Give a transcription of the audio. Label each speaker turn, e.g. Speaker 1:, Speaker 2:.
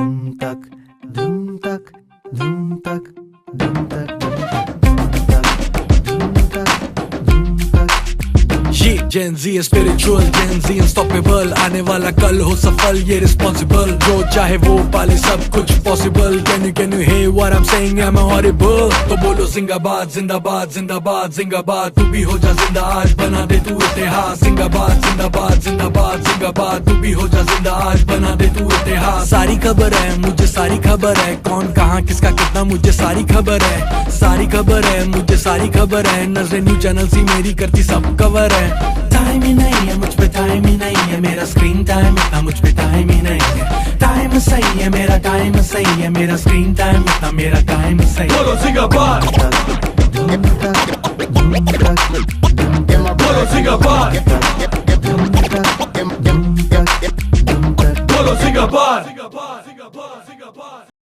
Speaker 1: धूम तक धूम तक धूम तक धूम तक
Speaker 2: ये Gen Z है spiritual, Gen Z unstoppable, आने वाला कल हो सफल ये responsible, जो चाहे वो पाले सब कुछ possible. Can you hear what I'm saying? I'm horrible. तो बोलो जिंदाबाद जिंदाबाद जिंदाबाद जिंदाबाद, तू भी हो जा जिंदा आज, बना दे तू इतिहास. जिंदाबाद जिंदाबाद जिंदाबाद जिंदाबाद, तू भी हो जा जिंदा आज, बना दे तू इतिहास. सारी खबर है मुझे, सारी खबर है, कौन कहाँ किसका कितना मुझे सारी खबर है. सारी खबर है मुझे, सारी खबर है, नजरें न्यू चैनल सी मेरी करती सब कवर है. टाइम ही नहीं है मुझ पे, टाइम ही नहीं है मेरा, स्क्रीन टाइम इतना मुझ पे टाइम ही नहीं है. टाइम सही है मेरा, टाइम सही है मेरा, स्क्रीन टाइम इतना मेरा टाइम सही है. बोलो जिंदाबाद, बोलो जिंदाबाद, बोलो जिंदाबाद.